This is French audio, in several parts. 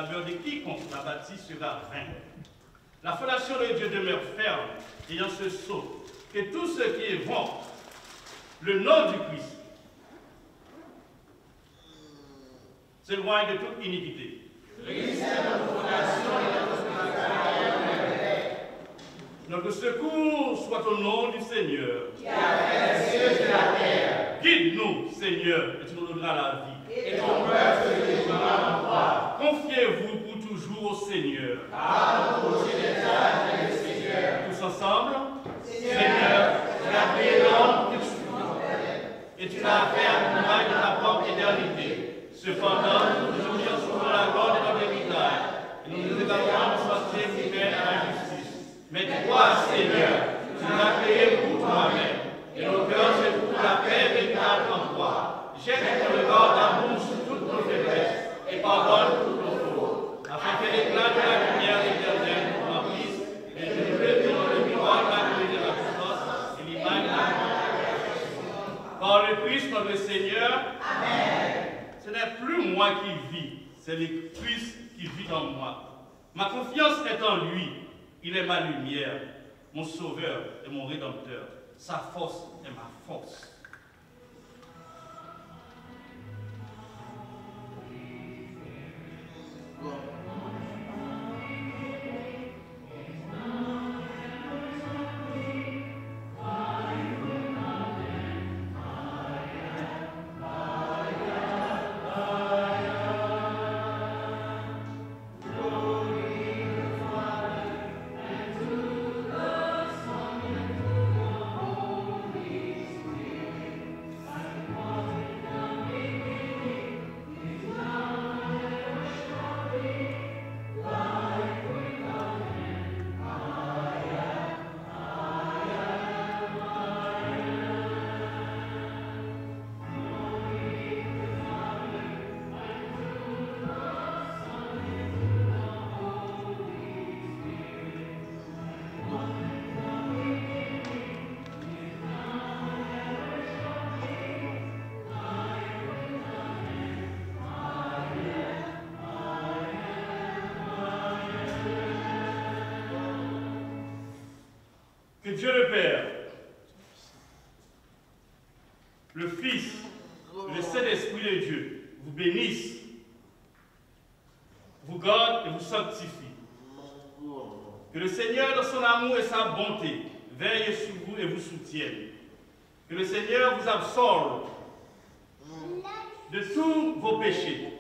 labeur de quiconque la bâtie sera vain. La fondation de Dieu demeure ferme, ayant ce sceau, que tous ceux qui évoquent le nom du Christ s'éloignent de toute iniquité. Christ est notre fondation et notre matériel. Notre secours soit au nom du Seigneur. Qui a fait les cieux et la terre. Guide-nous, Seigneur, et tu nous donneras la vie. Et ton peuple se délivrera en croix. Confiez-vous pour toujours au Seigneur. Car le projet des âges est le Seigneur. Tous ensemble, Seigneur, tu as créé l'homme que tu et tu l'as fait à l'image de ta propre éternité. Cependant, nous nous souvent la gloire de notre héritage, et nous nous égarons de sortir qui mène à la justice. Mais toi, Seigneur, tu nous as créé pour toi-même, et nos cœurs se trouvent la paix véritable en toi. Jette ton regard d'amour sur toutes nos faiblesses, et pardonne toutes nos fautes, afin que l'éclat de la lumière éternelle nous remplisse, et que nous devions le miroir de la glorie de la puissance et l'image de la gloire. Par le Christ notre Seigneur, Amen. Ce n'est plus moi qui vis, c'est le Christ qui vit en moi. Ma confiance est en lui. Il est ma lumière, mon sauveur et mon rédempteur. Sa force est ma force. Que Dieu le Père, le Fils, le Saint-Esprit de Dieu vous bénisse, vous garde et vous sanctifie. Que le Seigneur, dans son amour et sa bonté, veille sur vous et vous soutienne. Que le Seigneur vous absolve de tous vos péchés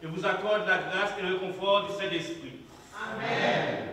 et vous accorde la grâce et le confort du Saint-Esprit. Amen.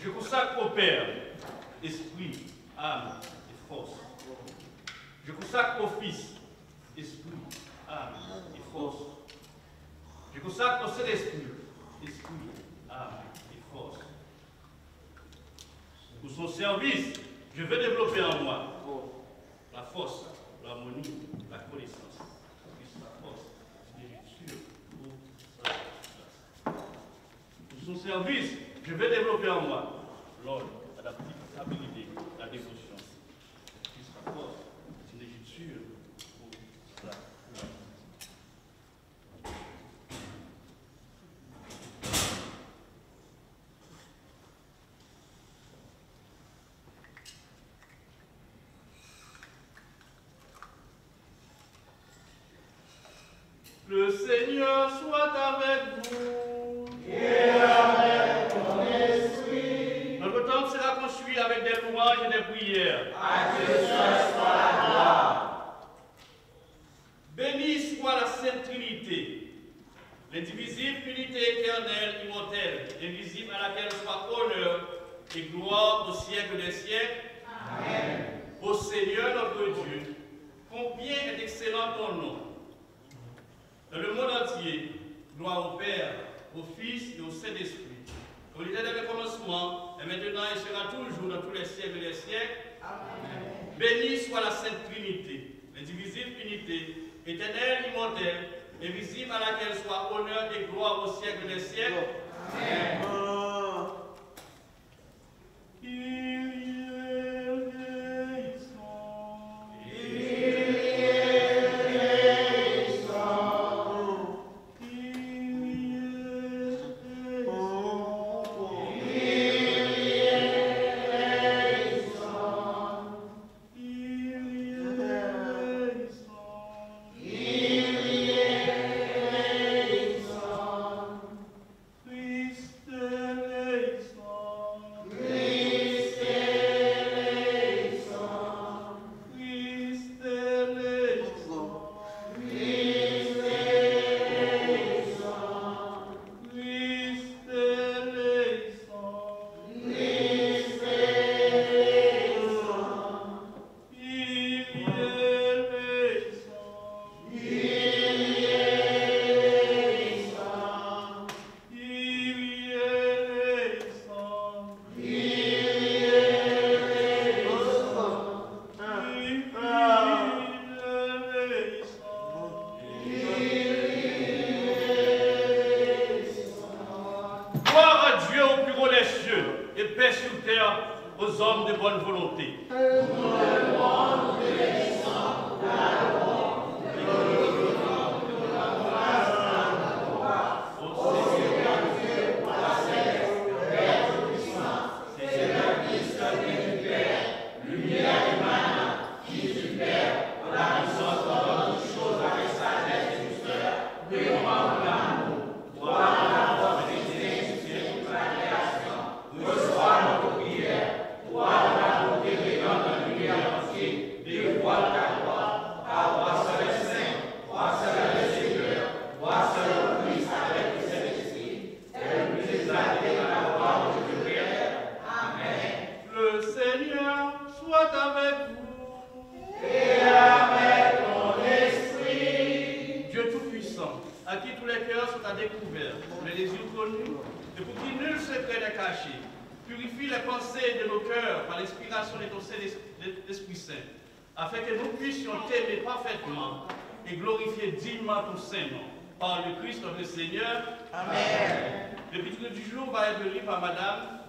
Je consacre au Père, esprit, âme et force. Je consacre au Fils, esprit, âme et force. Je consacre au Saint-Esprit, esprit, âme et force. Pour son service, je vais développer en moi la force, l'harmonie, la connaissance, la force, pour son service, je vais développer en moi l'ordre, l'adaptabilité, la dévotion, la force, l'écriture, pour la Le Seigneur soit avec vous. Et avec ton esprit. Notre temps sera construit avec des louanges et des prières. À Dieu seul soit la gloire. Béni soit L'indivisible unité éternelle, immortelle, invisible à laquelle soit honneur et gloire au siècle des siècles. Amen. Ô Seigneur notre Dieu, combien est excellent ton nom. Dans le monde entier, gloire au Père, au Fils et au Saint-Esprit. Comme il était dans le commencement, et maintenant et sera toujours dans tous les siècles des siècles. Amen. Béni soit la Sainte Trinité, l'indivisible unité, éternelle, immortelle, invisible à laquelle soit honneur et gloire au siècle des siècles. Amen. Et glorifier dignement ton Saint-Nom. Par le Christ notre Seigneur. Amen. Le titre du jour va être lu par Madame.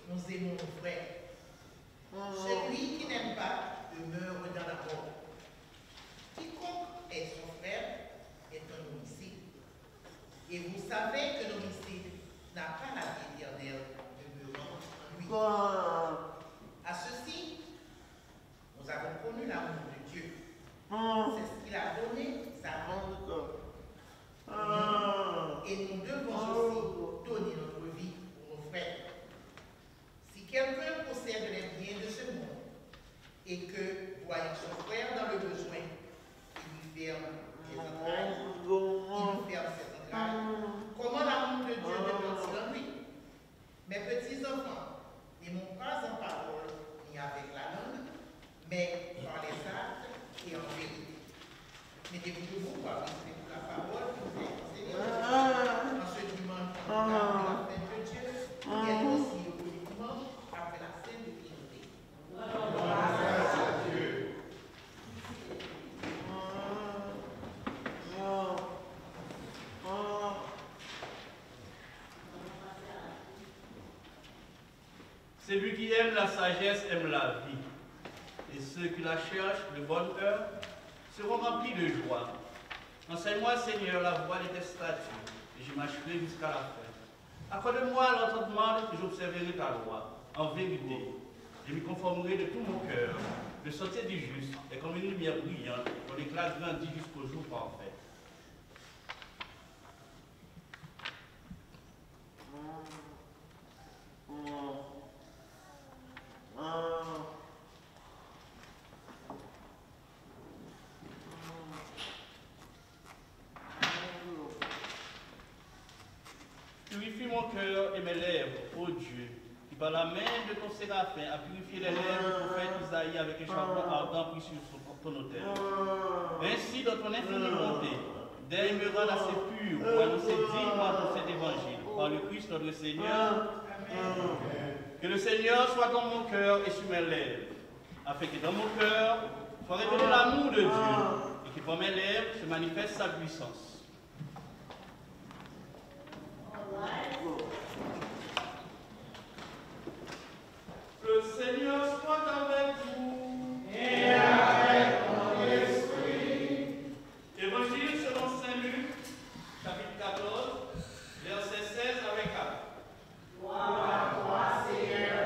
nous aimons nos frères. Celui qui n'aime pas demeure dans la mort. Quiconque est son frère est un homicide. Et vous savez que l'homicide n'a pas la vie éternelle demeurant en lui. À ceci, nous avons connu l'amour de Dieu. C'est ce qu'il a donné, sa vie. Et nous devons aussi donner notre vie pour nos frères. Si quelqu'un possède les biens de ce monde et que, voyant son frère dans le besoin, il lui ferme ses entrailles, comment l'amour de Dieu demeure-t-il en lui? Mes petits enfants, n'aimons pas en parole ni avec la langue, mais par les actes et en vérité. Mettez-vous debout par respect pour la parole que vous avez enseignée en ce dimanche après la fête de Dieu et aussi au dimanche après la scène de Trinité. Grâce à Dieu. Celui qui aime la sagesse aime la vie, et ceux qui la cherchent de bonne heure seront remplis de joie. Enseigne-moi, Seigneur, la voie de tes statuts, et je marcherai jusqu'à la fin. Accorde-moi l'entendement et j'observerai ta loi. En vérité, je m'y conformerai de tout mon cœur. Le sentier du juste est comme une lumière brillante, dont l'éclat grandit jusqu'au jour parfait. Purifie mon cœur et mes lèvres, ô Dieu, qui par la main de ton séraphin a purifié les lèvres du prophète Isaïe avec un charbon ardent pris sur ton autel. Ainsi, dans ton infinie bonté, daigne me rendre assez pur pour annoncer dignement ton cet évangile, par le Christ notre Seigneur. Que le Seigneur soit dans mon cœur et sur mes lèvres, afin que dans mon cœur soit révélé l'amour de Dieu, et que par mes lèvres se manifeste sa puissance. Le Seigneur soit avec vous. Et avec ton esprit. Évangile selon Saint Luc, chapitre 14, versets 16 à 24. Gloire à toi, Seigneur.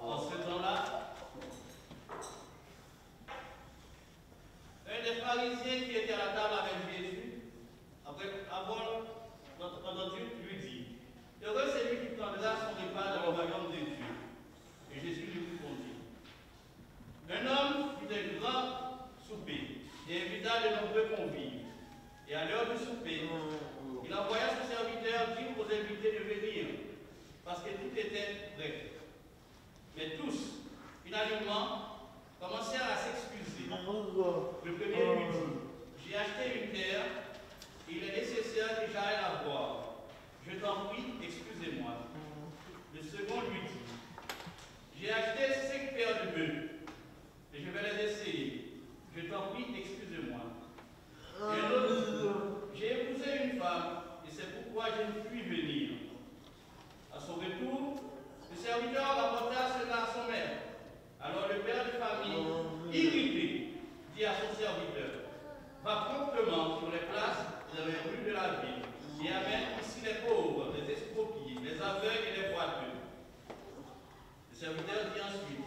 En ce temps-là, un des pharisiens qui était à la table avec Jésus, après avoir entendu, lui dit, heureux c'est lui qui prendra son repas dans le royaume de Dieu. Et Jésus lui répondit, un homme fit un grand souper et invita de nombreux convives. Et à l'heure du souper, il envoya son serviteur dire aux invités de venir, parce que tout était prêt. Mais tous, finalement, commencèrent à s'excuser. Le premier lui dit, j'ai acheté une terre, il est nécessaire que j'aille la voir. Je t'en prie, excusez-moi. Le second lui dit, j'ai acheté 5 paires de bœufs, et je vais les essayer. Je t'en prie, excusez-moi. Et un autre dit, j'ai épousé une femme, et c'est pourquoi je ne puis venir. À son retour, le serviteur rapporta cela à son maître. Alors le père de famille, irrité, dit à son serviteur, va promptement sur les places et dans les rues de la ville et amène ici les pauvres, les estropiés, les aveugles et les boiteux. Le serviteur dit ensuite,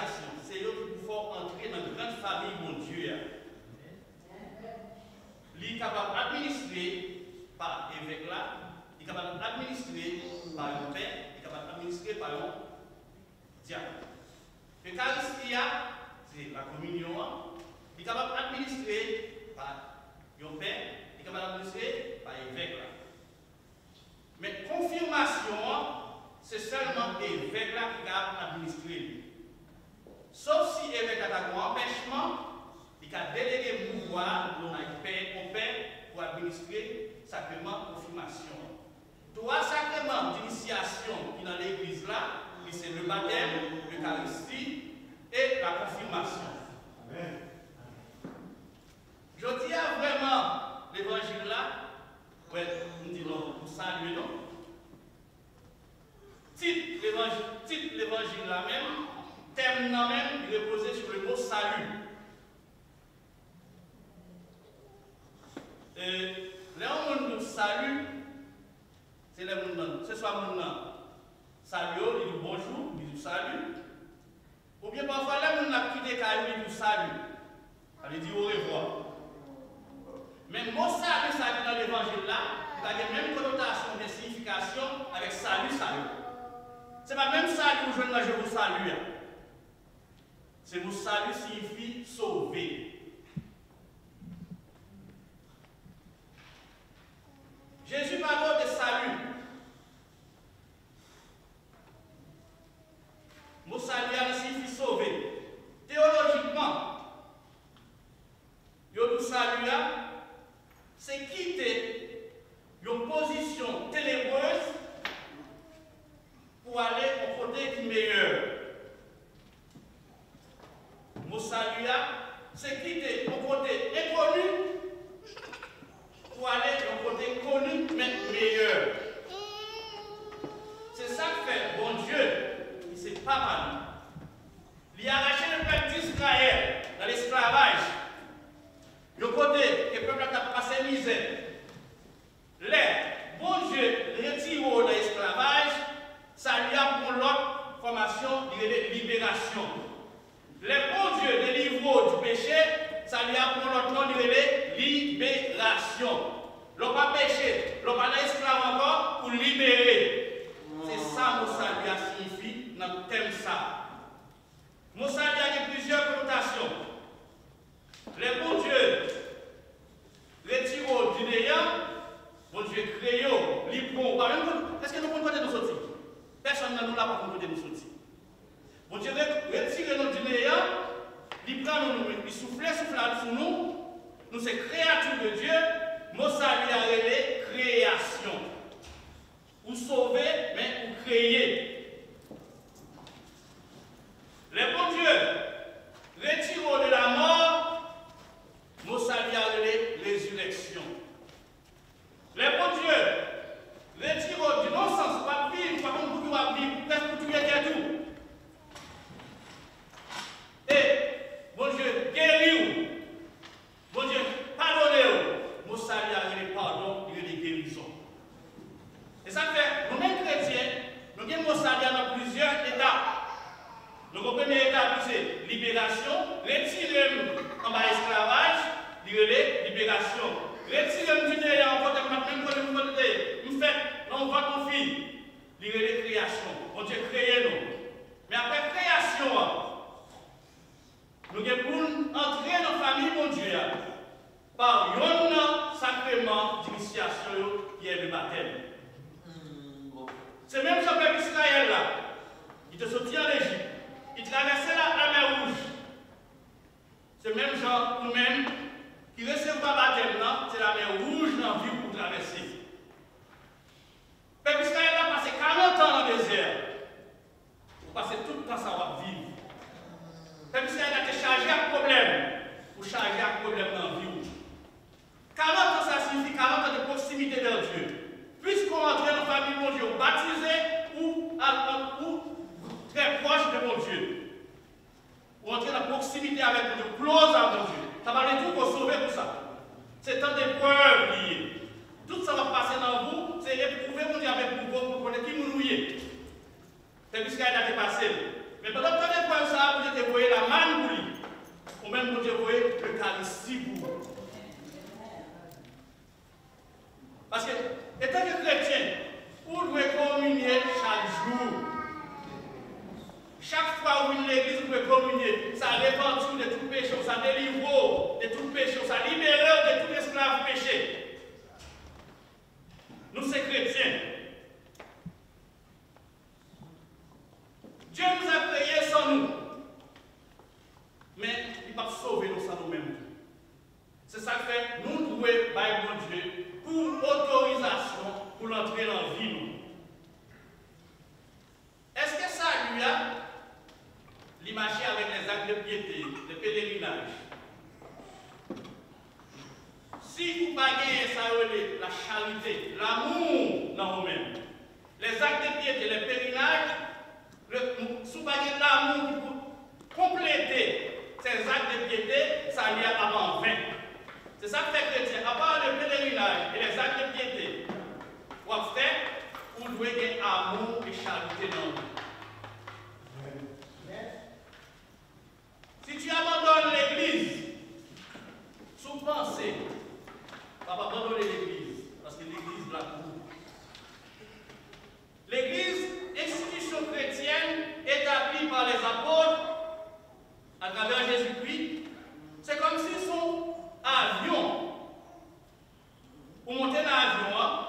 initiation. C'est eux qui faut entrer dans une grande famille, mon Dieu. Il est capable d'administrer par évêque là, il est capable d'administrer par un père, il est capable d'administrer par un diacre. L'Eucharistie, c'est la communion, il est capable d'administrer par un père, il est capable d'administrer par évêque là. Mais confirmation, c'est seulement l'évêque là qui est capable d'administrer. Sauf si l'évêque a un empêchement, il a délégué le pouvoir au père pour administrer le sacrement de confirmation. Trois sacrements d'initiation qui dans l'église là, c'est le baptême, l'Eucharistie et la confirmation. Amen. Je dis vraiment l'évangile là, ouais, nous disons pour saluer, non? Titre l'évangile là même, thème là même, il est posé sur le mot salut. Là où on nous salue, c'est le monde, c'est soit mon nom. Salut, il dit bonjour, il dit salut. Ou bien parfois là, on a quitté Caillou, il dit salut. Il dit au revoir. Mais le mot salut, ça dit dans l'évangile là, il a la même connotation de signification avec salut, salut. Ce n'est pas même salut où je vous salue. C'est le mot salut signifie sauver. Jésus parle de salut. Le mot salut signifie sauver. Théologiquement, le salut, c'est quitter une position ténébreuse pour aller au côté qui est meilleur. Le mot salut, c'est quitter au côté inconnu pour aller au côté connu mais meilleur. C'est ça que fait bon Dieu, il ne s'est pas mal. Il a arraché le peuple d'Israël dans l'esclavage. Le côté que le peuple a passé misère. Bon Dieu retire dans l'esclavage, ça lui a pour l'autre formation de libération. Bon Dieu délivre du péché, ça lui a pour l'autre nom de libération. L'on pas péché, l'on pas esclave encore pour libérer. C'est ça que ça lui a signifié dans le thème ça. Mon salut a plusieurs connotations. Le bon Dieu retire du néant, bon Dieu crée, libre. Est-ce que nous pouvons côté nous sortir? Personne ne nous l'a pas côté nous sortir. Bon Dieu retire nous du néant, il prend nous, il souffle sur nous. Nous sommes créatures de Dieu. Mon salut a révélé création. Ou sauver, mais ou créer. Le bon Dieu retire de la mort, mon salut a révélé résurrection. Le bon Dieu retire du non-sens, pas vivre, pas comme vous pouvez vivre, presque pour tout et tout. Et bon Dieu guérit, bon Dieu pardonne, mon salut a révélé pardon, il y a des guérisons. Et ça fait, nous-mêmes chrétiens, nous avons mon salut dans plusieurs étapes. Le premier étape, c'est libération, retirer en bas esclavage, libération. Retirer du néant, on va même quand nous fait, on va ton fille, création. On Dieu créé nous. Mais après création, nous devons entrer dans la famille, mon Dieu, par un sacrement d'initiation qui est le baptême. C'est même ce peuple Israël là, il te sortit en Égypte. Il traversait la mer Rouge. C'est même genre nous-mêmes qui recevons pas baptême, c'est la mer Rouge dans la vie pour traverser. Le peuple Israël a passé 40 ans dans le désert. Pour passer tout le temps ça va vivre. Le peuple Israël a été chargé à problème. Pour charger à problème dans la vie. 40 ans ça signifie 40 ans de proximité de Dieu. Puisqu'on entre dans la famille de mon Dieu, baptisé ou très proche de mon Dieu. Ou entrer dans la proximité avec mon Dieu, close à mon Dieu. Ça va aller tout pour sauver tout ça. C'est tant d'épreuves liées. Tout ça va passer dans vous, c'est éprouver mon Dieu avec vous pour connaître qui vous nouillez. C'est puisqu'il a dépassé. Mais pendant que étoile ça, vous devez voir la manne pour lui. Ou même vous devez voir l'Eucharistie pour vous. Parce que, étant que chrétien, vous devez communier chaque jour. Chaque fois où vous venez à l'église, vous pouvez communier. Ça répand de tout péché, ça délivre de tout péché, ça libère de tout esclave péché. Nous, c'est chrétiens. Dieu nous a créés sans nous. Mais il ne va pas sauver nous sans nous-mêmes. C'est ça que fait, nous devons bailler mon Dieu pour autorisation pour l'entrer dans la vie. Est-ce que ça lui a l'imagé avec les actes de piété, de pèlerinage? Si vous baguez ça, la charité, l'amour dans vous-même, les actes de piété, les pèlerinages, si vous baguez l'amour pour compléter ces actes de piété, ça lui a avant 20. C'est ça que fait chrétien. À part le pèlerinage et les actes de piété, vous devez avoir amour et charité dans vous. Si tu abandonnes l'église, sous pensée, tu vas abandonner l'église, parce que l'église la couvre. L'église, institution chrétienne, établie par les apôtres, à travers Jésus-Christ, c'est comme si son avion, vous montez dans l'avion,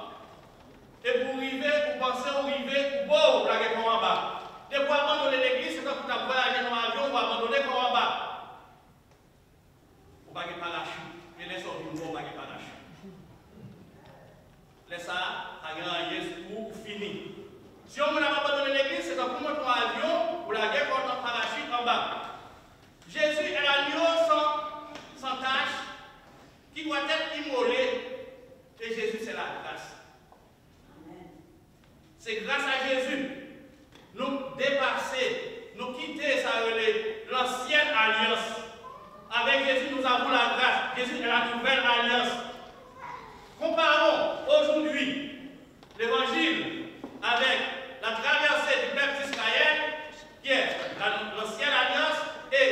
et pour arriver, pour penser au arriver, pour la guerre en bas. Et pour abandonner l'église, c'est comme pour voyager dans l'avion, pour abandonner en bas. Vous n'avez pas parachute. Et les sorties, vous n'avez pas parachute. Laissez ça, à grand yes pour finir. Si on n'a pas abandonné l'église, c'est comme pour monter dans l'avion, pour la guerre en parachute en bas. Jésus est l'agneau sans tâche, qui doit être immolé. Et Jésus, c'est la grâce. C'est grâce à Jésus, nous dépasser, nous quitter l'ancienne alliance. Avec Jésus, nous avons la grâce. Jésus est la nouvelle alliance. Comparons aujourd'hui l'évangile avec la traversée du peuple d'Israël, qui est l'ancienne alliance, et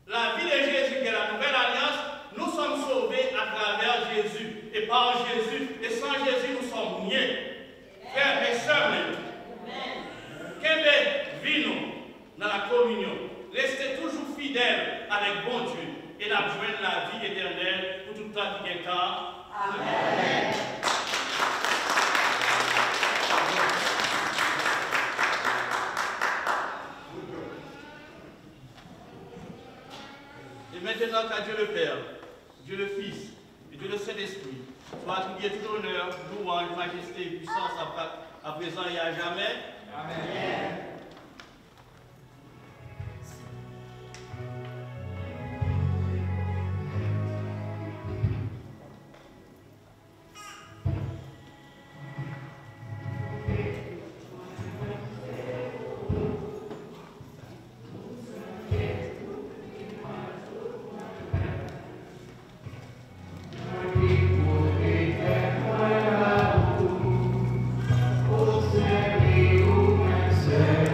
la vie de Jésus, qui est la nouvelle alliance. Nous sommes sauvés à travers Jésus et par Jésus. Et sans Jésus, nous sommes niais. Frères et sœurs, qu'est-ce vino dans la communion? Restez toujours fidèles avec bon Dieu et d'abjouer la vie éternelle pour tout temps qui est temps. Amen. Et maintenant qu'à Dieu le Père, Dieu le Fils et Dieu le Saint-Esprit, soit attribué tout honneur, louange, majesté et puissance à présent et à jamais. Amen. Say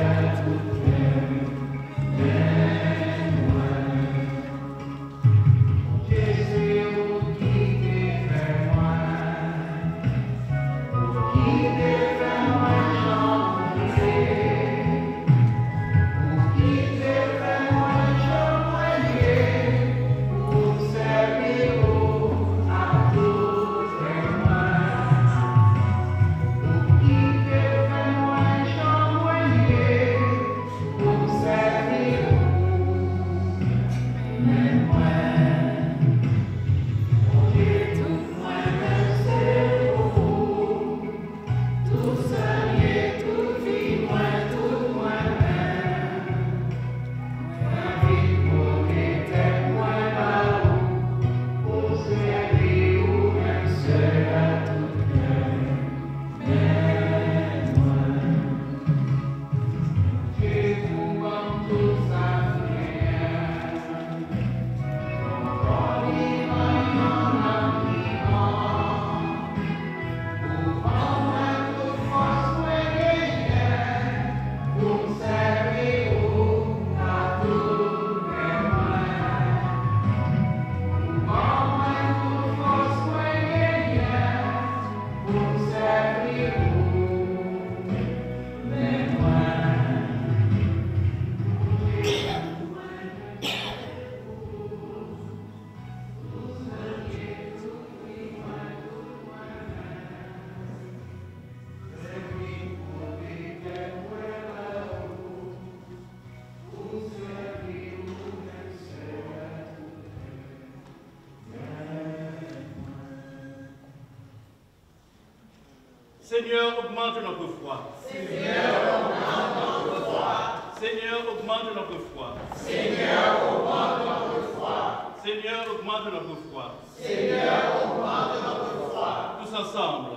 Seigneur, augmente notre foi. Seigneur, augmente notre foi. Seigneur, augmente notre foi. Seigneur, augmente notre foi. Seigneur, augmente notre foi. Seigneur, augmente notre foi. Tous ensemble,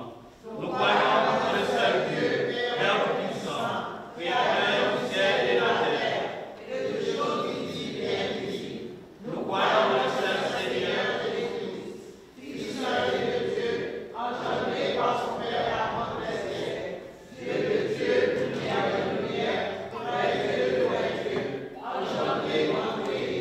nous croyons dans le seul Dieu, Père Tout-Puissant, Créateur du ciel et de la terre, et de toutes choses visibles et invisibles. Nous croyons dans le seul Seigneur Jésus-Christ, Fils seul et de Dieu, engendré par son Père avant les siècles, Dieu de Dieu, lumière de lumière, vrai Dieu de vrai Dieu, engendré ou créé,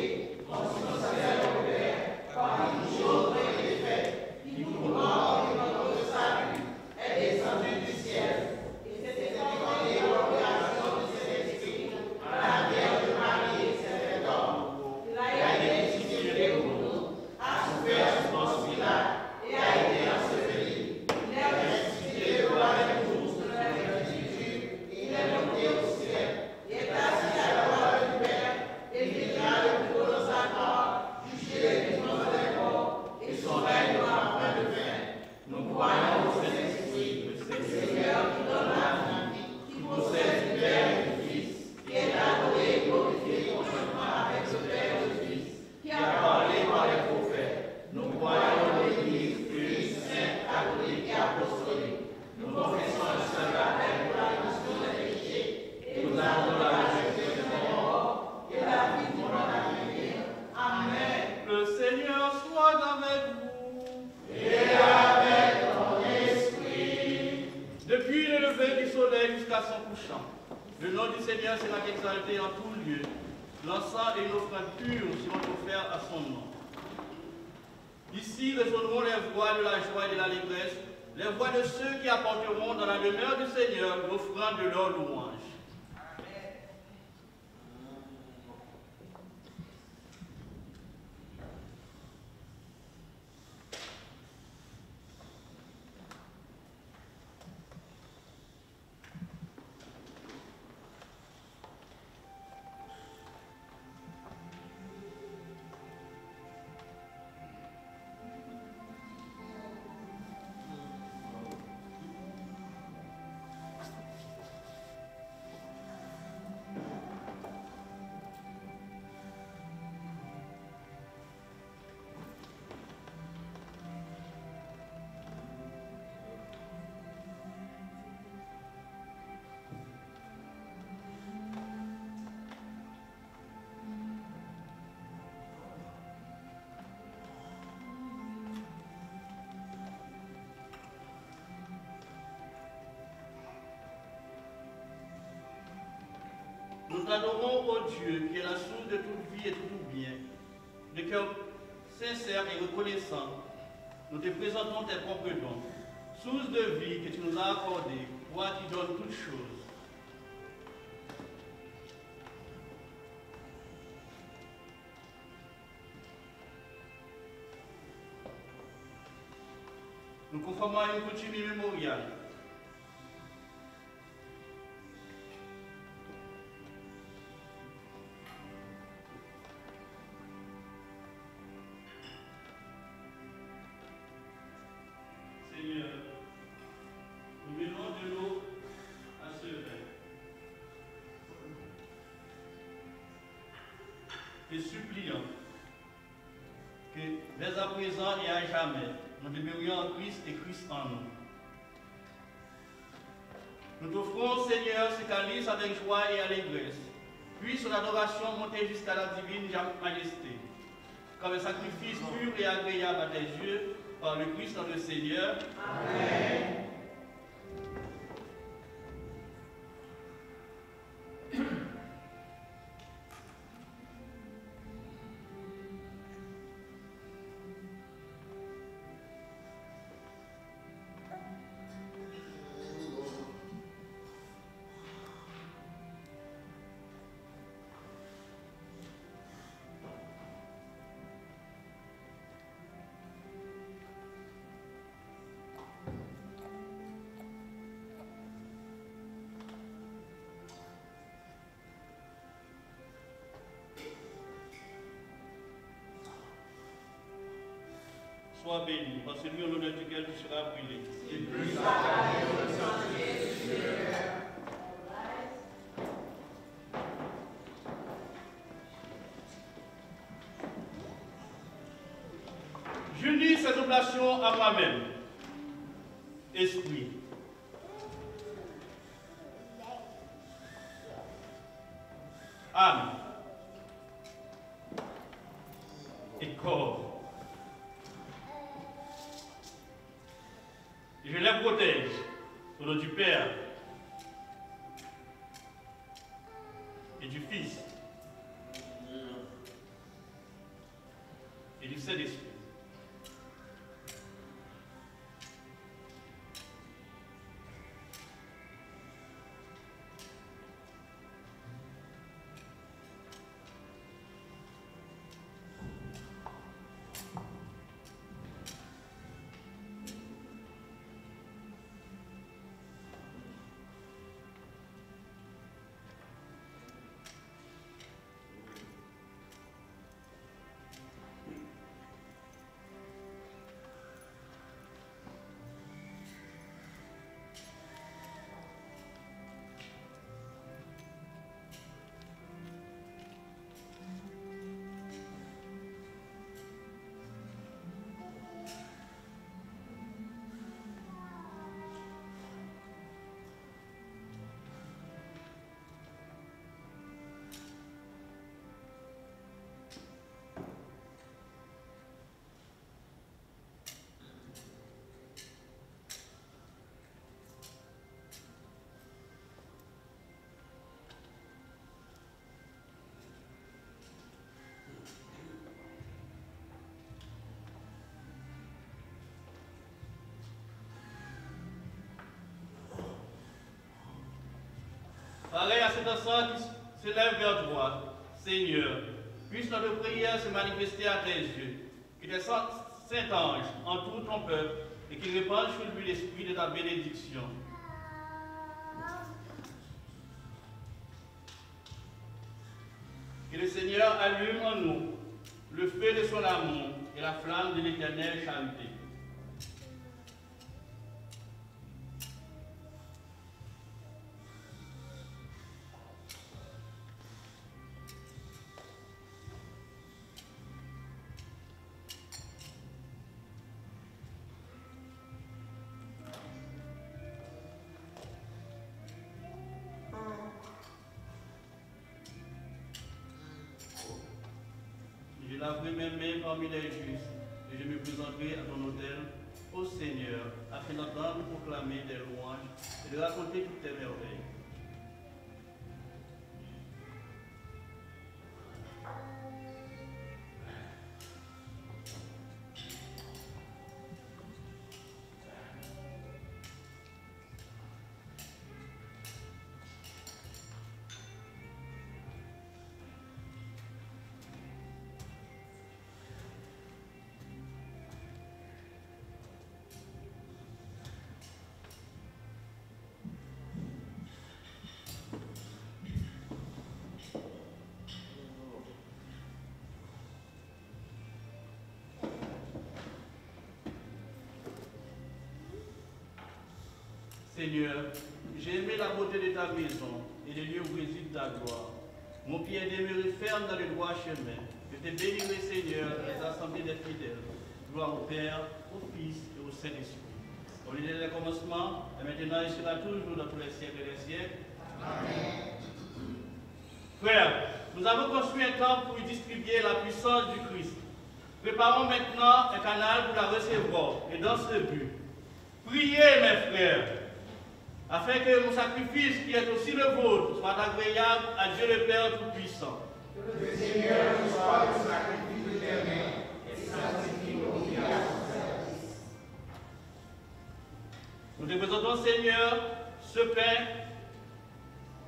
consubstantiel au Père, par une chose et faite, qui nous rend notre salut, est descendu du ciel, et s'est incarné par l'opération du Saint-Esprit, à la Vierge Marie et s'est fait homme. Il a été crucifié pour nous, a souffert sous Ponce Pilate, et a été enseveli. Il est ressuscité pour la réponse de la Jésus, il est monté au ciel, il est assis à la droite du Père, et viendra le plus haut dans sa gloire, juger les vivants et les morts, et son règne n'aura point de fin. Nous croyons au Saint-Esprit, le Seigneur qui donne la vie, qui possède du Père et du Fils, qui est adoré et glorifié conjointement avec le Père et le Fils, qui a parlé par les prophètes. Nous croyons en l'Église, unie, sainte, catholique et apostolique. Nous confessons le seul baptême pour la rémission des péchés, et nous avons la résurrection des morts et la vie du monde à venir. Amen. Le Seigneur soit avec vous. Et avec ton esprit. Depuis le lever du soleil jusqu'à son couchant, le nom du Seigneur sera exalté en tout lieu. L'encens et l'offrande pure seront offerts à son nom. Ici résonneront les voix de la joie et de l'allégresse, les voix de ceux qui apporteront dans la demeure du Seigneur l'offrande de leur louange. Nous t'adorons, ô Dieu, qui est la source de toute vie et de tout bien. De cœur sincère et reconnaissant, nous te présentons tes propres dons, source de vie que tu nous as accordée, toi qui donnes toutes choses. Nous conformons à une coutume immémoriale. Seigneur, nous mettons de l'eau à ce verre et supplions que dès à présent et à jamais, nous demeurions en Christ et Christ en nous. Nous t'offrons, Seigneur, ce calice avec joie et allégresse. Puis son adoration monter jusqu'à la divine majesté, comme un sacrifice pur et agréable à tes yeux, par le Christ notre Seigneur. Amen. sois béni, parce que lui, au l'honneur duquel tu seras brûlé. Et plus la carrière de Saint-Jésus. J'unis cette oblation à moi-même. Esprit. Âme. Et corps. Et je les protège au nom du Père et du Fils et du Saint-Esprit. Pareil à cet instant qui s'élève vers toi, Seigneur, puisse notre prière se manifester à tes yeux, que tes saints anges entourent ton peuple et qu'ils répandent sur lui l'esprit de ta bénédiction. Que le Seigneur allume en nous le feu de son amour et la flamme de l'éternelle charité. Je laverai mes mains parmi les justes, et je me présenterai à ton autel, ô Seigneur, afin d'entendre proclamer des louanges et de raconter toutes tes merveilles. Seigneur, j'ai aimé la beauté de ta maison et les lieux où réside ta gloire. Mon pied est demeuré ferme dans le droit chemin. Je te bénirai, Seigneur, les assemblées des fidèles. Gloire au Père, au Fils et au Saint-Esprit. Au lieu des commencements, et maintenant et sera toujours dans tous les siècles des siècles. Amen. Frères, nous avons construit un temple pour y distribuer la puissance du Christ. Préparons maintenant un canal pour la recevoir. Et dans ce but, priez, mes frères, afin que mon sacrifice, qui est aussi le vôtre, soit agréable à Dieu le Père Tout-Puissant. Que le Seigneur soit le sacrifice éternel et sanctifie nos vies à son service. Nous te présentons, Seigneur, ce pain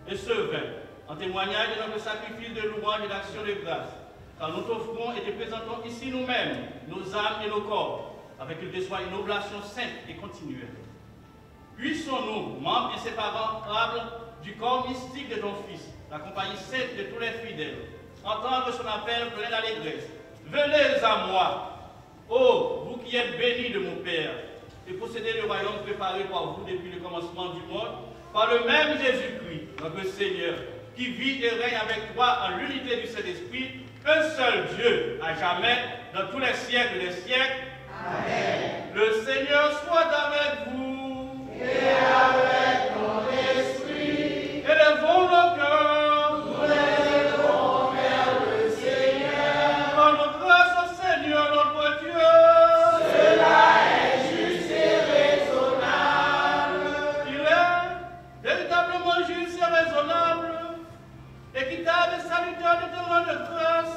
et ce vin, en témoignage de notre sacrifice de louange et d'action de grâce, car nous t'offrons et te présentons ici nous-mêmes, nos âmes et nos corps, afin qu'il te soit une oblation sainte et continuelle. Puissons-nous, membres inséparables du corps mystique de ton Fils, la compagnie sainte de tous les fidèles, entendre son appel plein d'allégresse. Venez à moi, ô vous qui qui êtes bénis de mon Père, et possédez le royaume préparé par vous depuis le commencement du monde, par le même Jésus-Christ, notre Seigneur, qui vit et règne avec toi en l'unité du Saint-Esprit, un seul Dieu, à jamais, dans tous les siècles des siècles. Amen. Le Seigneur soit avec vous. Et avec ton esprit. Élevons nos cœurs. Nous élevons vers le Seigneur. Rendons grâce au Seigneur notre Dieu. Cela est juste et raisonnable. Il est véritablement juste et raisonnable, équitable et salutaire de te rendre grâce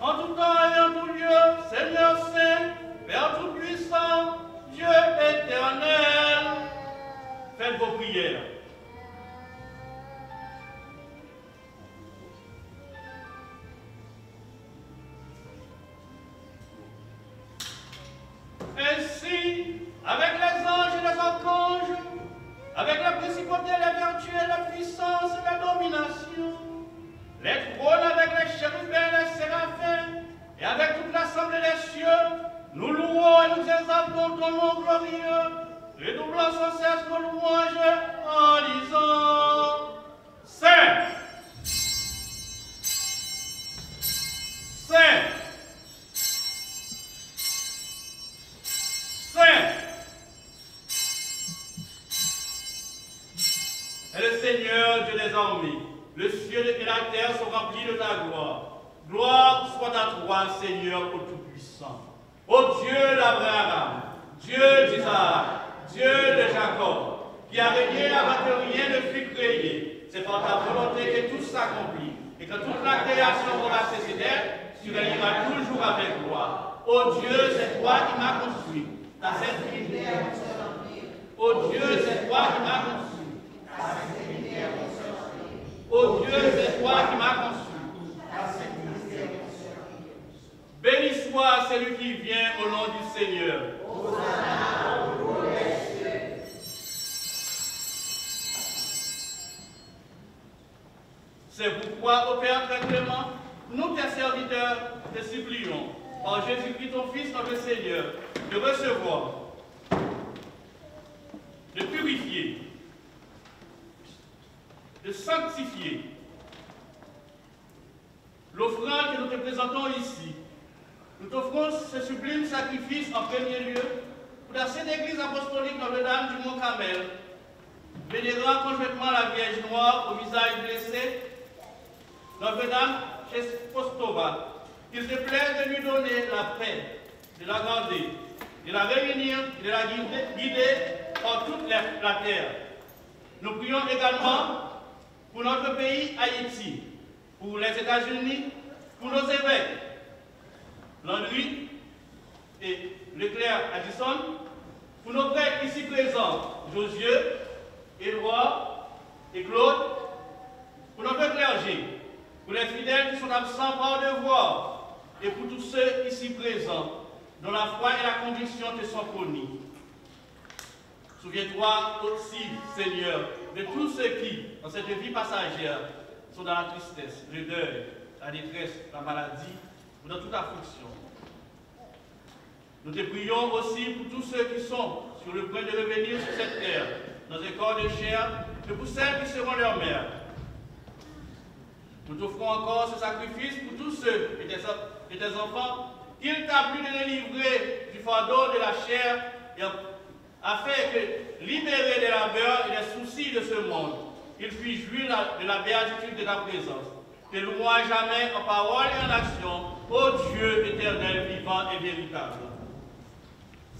en tout temps et en tout lieu, Seigneur Saint, Père Tout-Puissant, Dieu éternel. Faites vos prières. Ainsi, avec les anges et les archanges, avec la principauté, la vertu et la puissance et la domination, les trônes avec les chérubins et les séraphins, et avec toute l'assemblée des cieux, nous louons et nous exaltons ton nom glorieux, redoublant sans cesse nos louanges en disant: Saint, Saint, Saint est le Seigneur Dieu des armées. Le ciel et la terre sont remplis de ta gloire. Gloire soit à toi, Seigneur, ô Tout-Puissant. Ô Dieu d'Abraham, Dieu d'Isaac, Dieu de Jacob, qui a régné avant que rien ne fût créé. C'est par ta volonté que tout s'accomplit, et que toute la création aura cessé d'être, tu régneras toujours avec gloire. Ô Dieu, c'est toi qui m'as construit. Ta sainte trinité est mon seul empire. Ô Dieu, c'est toi qui m'as construit. Ta sainte trinité est mon seul empire. Ô Dieu, c'est toi qui m'as construit. Béni soit celui qui vient au nom du Seigneur. C'est pourquoi, ô Père très clément, nous, tes serviteurs, te supplions, par Jésus-Christ, ton Fils, notre Seigneur, de recevoir, de purifier, de sanctifier l'offrande que nous te présentons ici. Nous t'offrons ce sublime sacrifice en premier lieu pour la Sainte Église apostolique Notre-Dame du Mont-Carmel, vénérant conjointement la Vierge Noire au visage blessé, Notre-Dame Chespostova, qu'il te plaise de lui donner la paix, de la garder, de la réunir et de la guider par toute la terre. Nous prions également pour notre pays Haïti, pour les États-Unis, pour nos évêques, Landry et Leclerc Addison, pour nos prêtres ici présents, Josieux, Édouard et Claude, pour notre clergé, pour les fidèles qui sont absents par devoir, et pour tous ceux ici présents, dont la foi et la conviction te sont connues. Souviens-toi aussi, Seigneur, de tous ceux qui, dans cette vie passagère, sont dans la tristesse, le deuil, la détresse, la maladie, ou dans toute affliction. Nous te prions aussi pour tous ceux qui sont sur le point de revenir sur cette terre, dans un corps de chair, et pour celles qui seront leurs mères. Nous t'offrons encore ce sacrifice pour tous ceux et tes enfants qu'il t'a plu de les livrer du fardeau de la chair, afin que, libérés des labeurs et des soucis de ce monde, ils puissent jouir de la béatitude de ta présence. Te louons à jamais en parole et en action, ô Dieu éternel, vivant et véritable.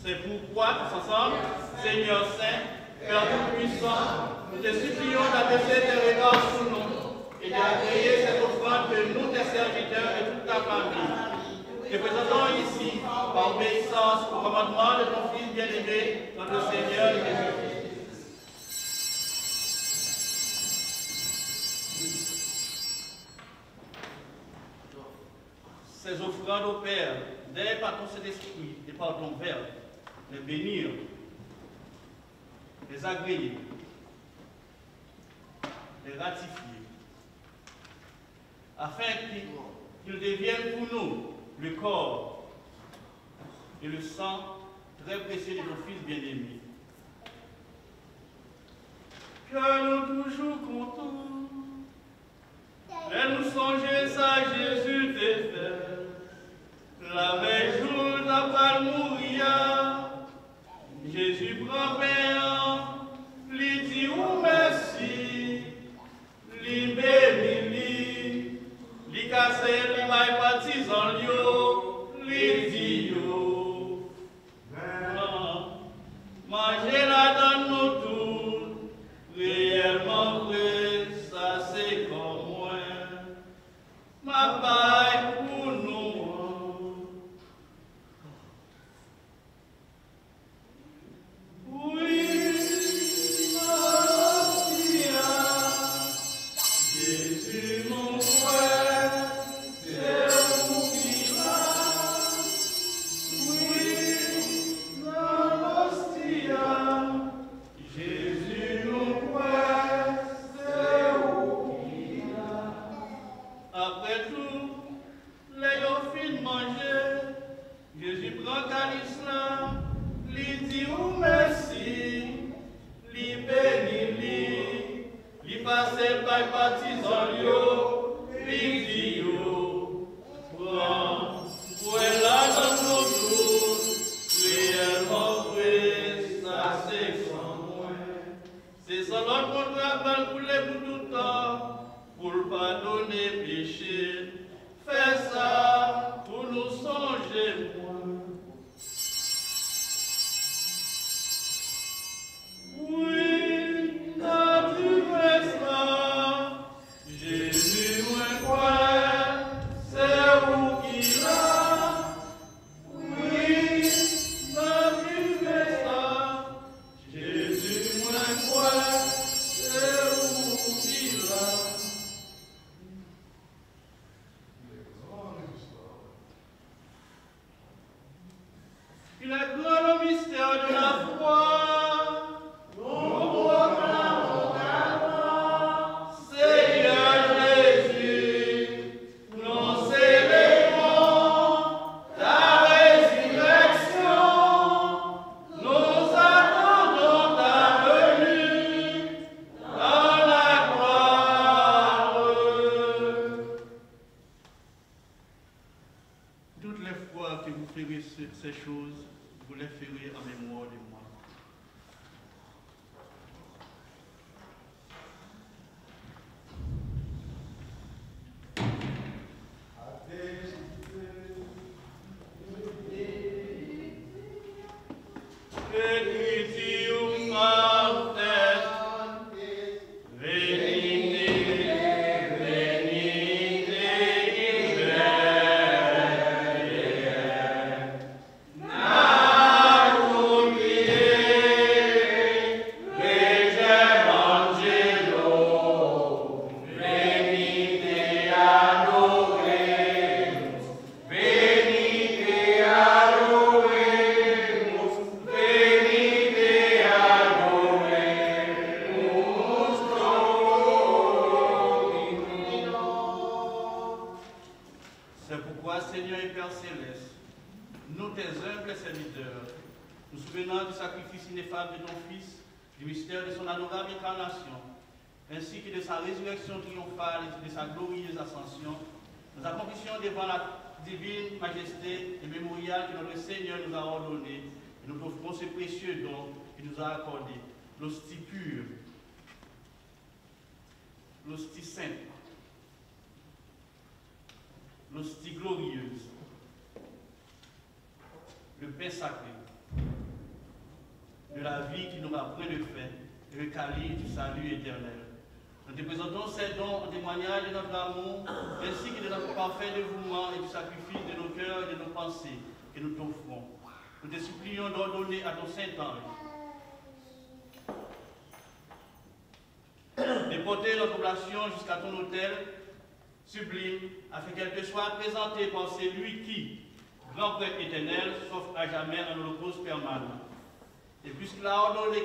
C'est pourquoi, tous ensemble, Seigneur Saint, Père Tout-Puissant, nous te supplions d'abaisser tes regards sur nous et d'agréer cette offrande de nous, tes serviteurs et toute ta famille. Te présentons ici, par obéissance au commandement de ton Fils bien-aimé, notre Seigneur Jésus-Christ. Ces offrandes au Père, d'aide par ton Saint-Esprit et par ton Verbe, les bénir, les agréer, les ratifier, afin qu'ils deviennent pour nous le corps et le sang très précieux de nos fils bien-aimés. Que nous toujours contents, et nous songer à Jésus t'es fait, la veille jour d'après mourir, Jésus prend pain, lui dit ou merci, lui béni, lui casse, lui maille partisan, lui dit yo. Manger la donne nous tous, réellement vrai, ça c'est comme moi. Ma paille pour nous. Oui, Jésus mon frère, c'est vous qui l'a. Oui, Jésus mon frère, c'est vous qui l'a. Après tout, les filles manger, Jésus prend calice là, lui dit ou merci, lui béni, lui passe par partisan, lui dit yo, prends, voilà dans nos jours, réellement vrai, ça c'est sans moi. C'est sans l'autre qu'on travaille pour les bouts tout temps, pour pardonner péché. Fais ça pour nous songer moi. Oui, quand tu fais ça, Jésus me croit, c'est vous qui l'a. Oui, quand tu fais ça, Jésus me croit, c'est vous qui l'a. Il est grand le mystère de la foi. Nous proclamons ta mort, Seigneur Jésus. Nous célébrons ta résurrection. Nous attendons ta venue dans la gloire. Toutes les fois que vous ferez ces choses, vous les ferez en mémoire de moi. C'est pourquoi, Seigneur et Père Céleste, nous, tes humbles serviteurs, nous souvenons du sacrifice ineffable de ton Fils, du mystère de son adorable incarnation, ainsi que de sa résurrection triomphale et de sa glorieuse ascension, nous accomplissions devant la divine majesté et mémorial que notre Seigneur nous a ordonné, et nous t'offrons ce précieux don qu'il nous a accordé, l'hostie pure, l'hostie sainte, l'hostie glorieuse, le pain sacré, de la vie qui n'aura point de fin, et le calice du salut éternel. Nous te présentons ces dons en témoignage de notre amour, ainsi que de notre parfait dévouement et du sacrifice de nos cœurs et de nos pensées que nous t'offrons. Nous te supplions d'ordonner à ton Saint-Ange de porter notre oblation jusqu'à ton autel sublime, afin qu'elle te soit présentée par celui qui, grand prêtre éternel, s'offre à jamais en holocauste permanent. Et puisqu'il a ordonné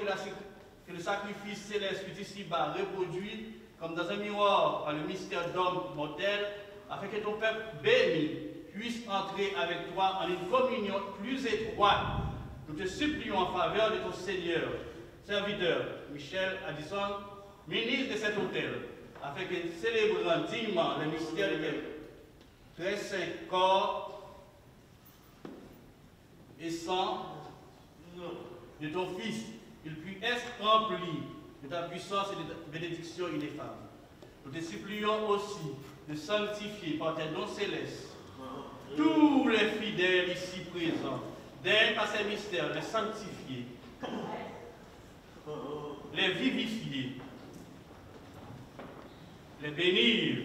que le sacrifice céleste fût ici-bas reproduit comme dans un miroir par le mystère d'homme mortel, afin que ton peuple béni puissent entrer avec toi en une communion plus étroite. Nous te supplions en faveur de ton Seigneur, serviteur Michel Addison, ministre de cet hôtel, afin qu'il célébrera dignement le mystère de très saint corps et sang de ton Fils, qu'il puisse être rempli de ta puissance et de ta bénédiction ineffable. Nous te supplions aussi de sanctifier par tes dons célestes tous les fidèles ici présents, d'aider par ces mystères, les sanctifier, les vivifier, les bénir,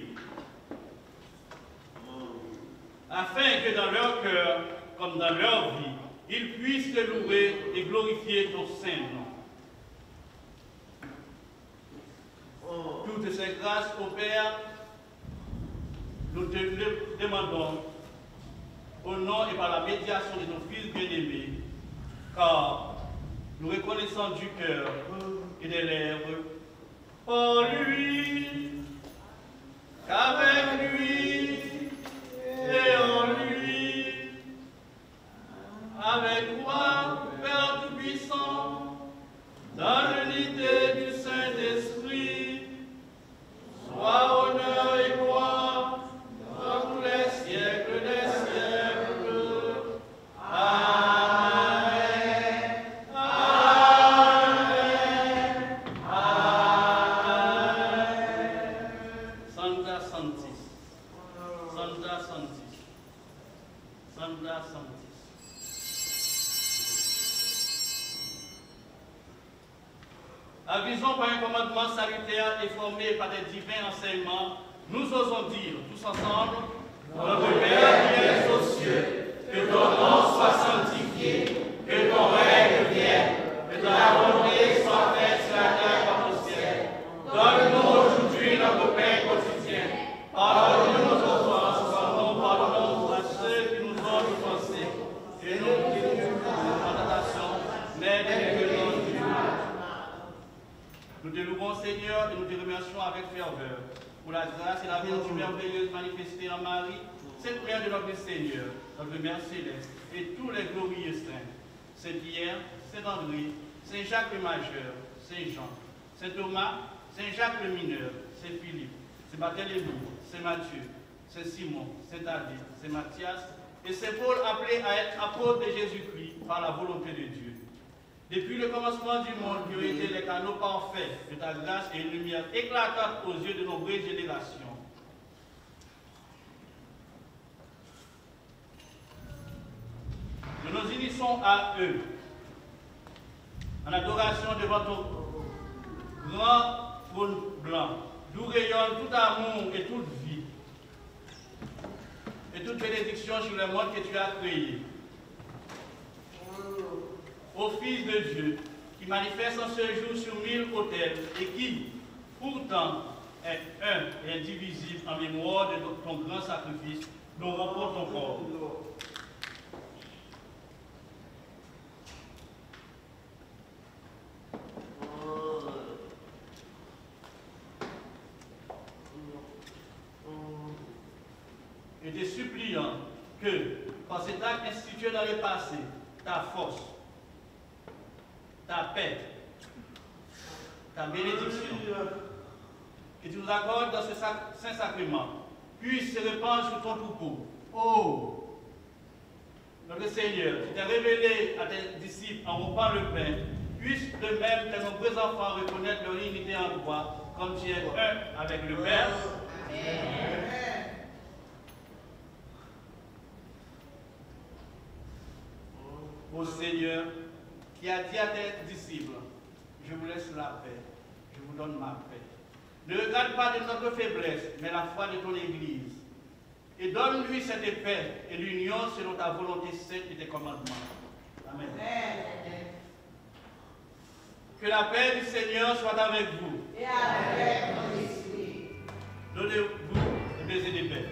afin que dans leur cœur, comme dans leur vie, ils puissent te louer et glorifier ton saint nom. Toutes ces grâces, ô Père, nous te le demandons au nom et par la médiation de ton Fils bien-aimé, car nous reconnaissons du cœur et des lèvres par lui, qu'avec lui et en lui, avec toi, Père Tout-Puissant, dans l'unité du Saint-Esprit, soit honneur et gloire dans tous les siècles des siècles. Amen. Amen. Amen. Santa Sanctis. Santa Sanctis. Santa Sanctis. Avisons par un commandement salutaire et formé par des divins enseignements, nous osons dire tous ensemble, notre Père qui es aux cieux, que ton nom soit sanctifié, que ton règne vienne, que ta volonté soit faite sur la terre comme au ciel. Donne-nous aujourd'hui notre pain quotidien. Pardonne-nous nos offenses, comme nous pardonnons à ceux qui nous ont offensés. Et nous qui nous en tentation, mais délivre-nous du mal. Nous te louons, Seigneur, et nous te remercions avec ferveur pour la grâce et la vertu merveilleuse manifestée en Marie, cette mère de notre Seigneur, notre Mère céleste, et tous les glorieux saints, Saint Pierre, Saint André, Saint Jacques le Majeur, Saint Jean, Saint Thomas, Saint Jacques le Mineur, Saint Philippe, Saint Barthélemy, Saint Matthieu, Saint Simon, Saint David, Saint Matthias, et Saint Paul appelé à être apôtre de Jésus-Christ par la volonté de Dieu. Depuis le commencement du monde, qui ont été les canaux parfaits de ta grâce et une lumière éclatante aux yeux de nombreuses générations. Nous nous unissons à eux en adoration devant ton grand trône blanc, d'où rayonne tout amour et toute vie, et toute bénédiction sur le monde que tu as créé. Ô Fils de Dieu, qui manifeste en ce jour sur 1000 autels et qui, pourtant, est un et indivisible en mémoire de ton grand sacrifice, nous remporte ton corps. Et te suppliant que, par cet acte institué dans le passé, ta force, ta paix, ta bénédiction, que tu nous accordes dans ce Saint-Sacrement, puisse se répandre sur ton troupeau. Oh, notre Seigneur, tu t'es révélé à tes disciples en rompant le pain, puisse de même tes nombreux enfants reconnaître leur unité en toi, comme tu es un avec le Père. Amen. Ô Seigneur, qui a dit à tes disciples, je vous laisse la paix, je vous donne ma paix. Ne regarde pas de notre faiblesse, mais la foi de ton Église. Et donne-lui cette paix et l'union selon ta volonté sainte et tes commandements. Amen. Que la paix du Seigneur soit avec vous. Et avec ton esprit. Donnez-vous des baisers de paix.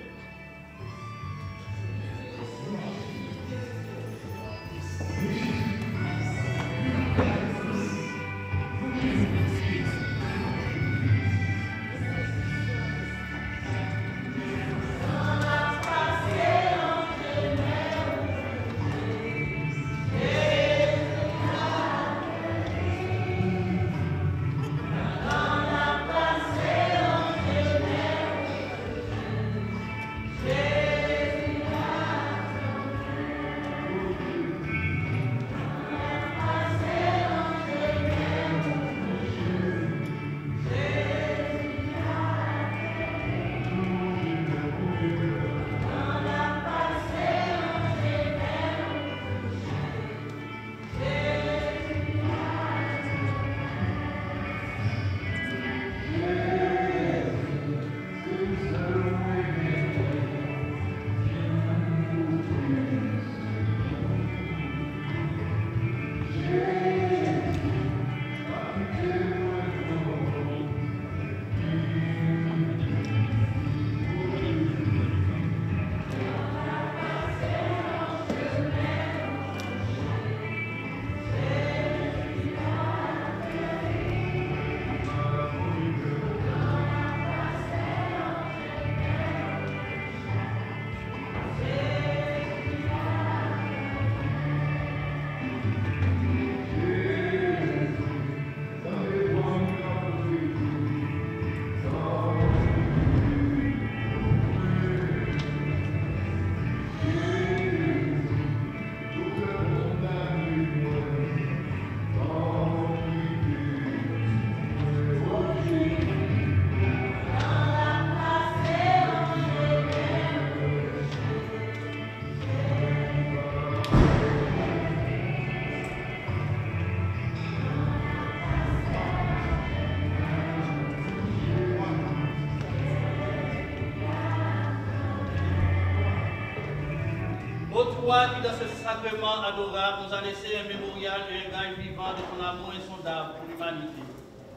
Ô toi qui, dans ce sacrement adorable, nous a laissé un mémorial et un gage vivant de ton amour insondable pour l'humanité,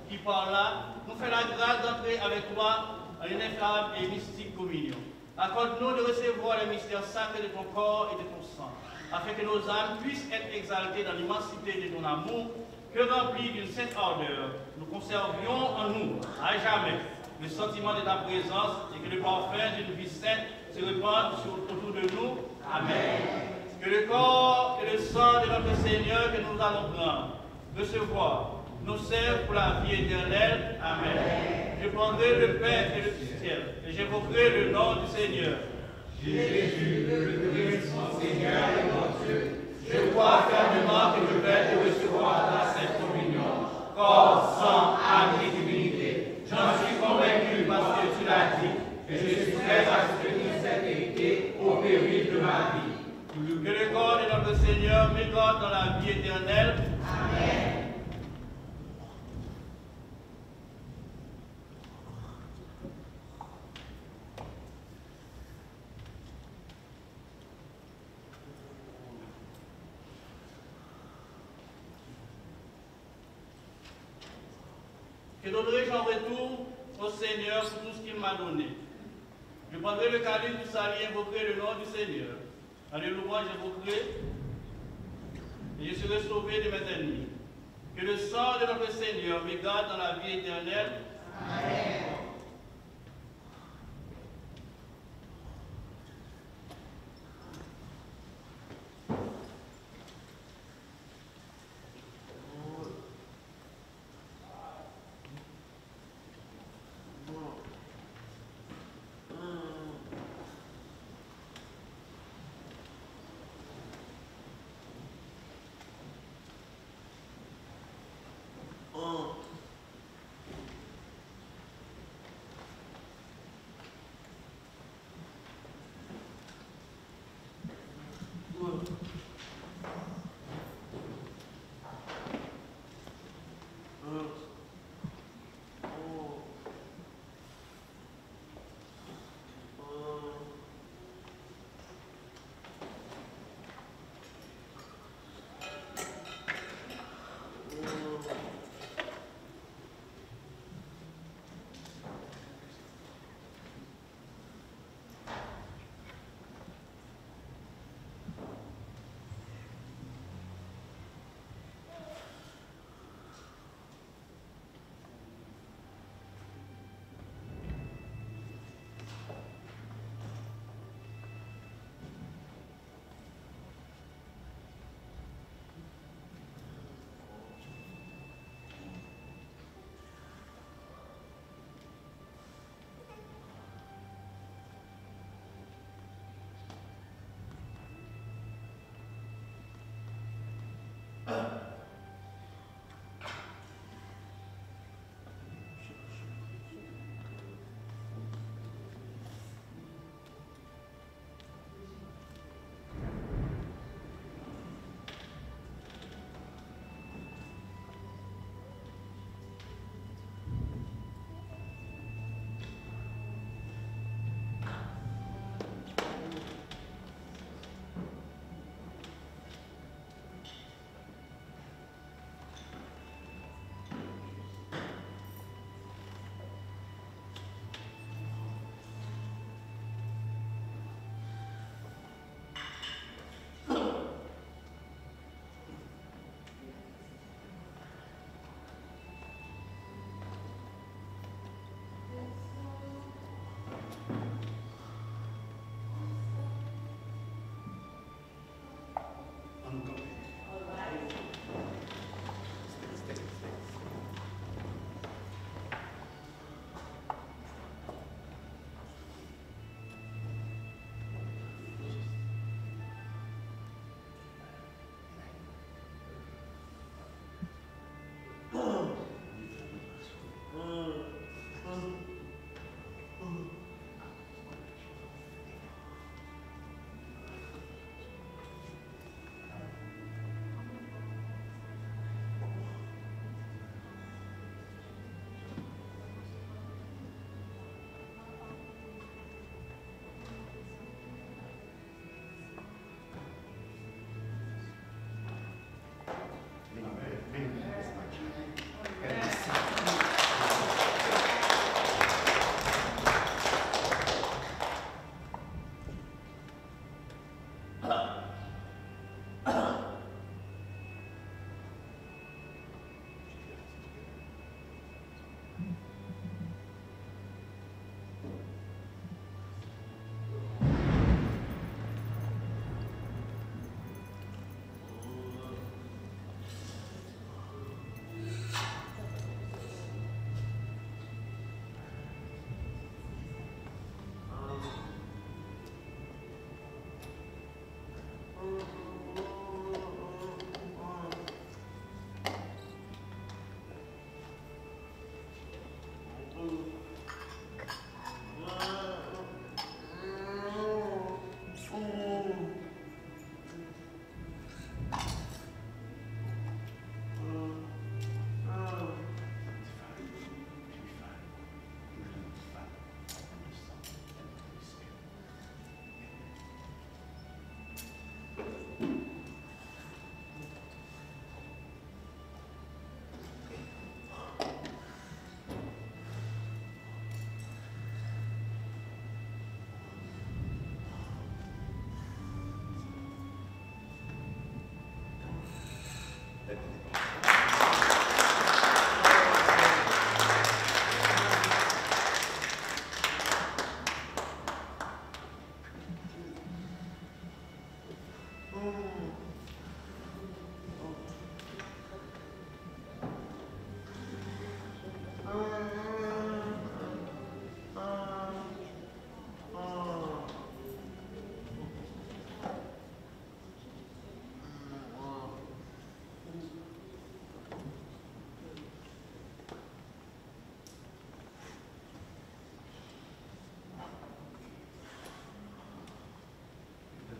qui par là nous fait la grâce d'entrer avec toi en une inférable et mystique communion. Accorde-nous de recevoir les mystères sacrés de ton corps et de ton sang, afin que nos âmes puissent être exaltées dans l'immensité de ton amour, que remplis d'une sainte ardeur, nous conservions en nous, à jamais, le sentiment de ta présence et que le parfum d'une vie sainte se répande autour de nous. Amen. Que le corps et le sang de notre Seigneur que nous allons prendre, recevoir, nous servent pour la vie éternelle. Amen. Je prendrai le pain et le ciel et j'évoquerai le nom du Seigneur. Jésus, le Christ, mon Seigneur et mon Dieu, je crois fermement que je vais te recevoir la sainte communion, corps, sang, âme et divinité. J'en suis convaincu parce que tu l'as dit, et je suis prêt à soutenir cette vérité au péril de ma vie. Que le corps de notre Seigneur m'égorge dans la vie éternelle. Amen. Que donnerai-je en retour au Seigneur pour tout ce qu'il m'a donné? Je prendrai le calice du salut et invoquerai le nom du Seigneur. Alléluia, j'invoquerai et je serai sauvé de mes ennemis. Que le sang de notre Seigneur me garde dans la vie éternelle. Amen.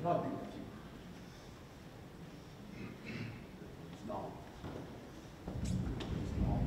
Not be with you. No. No.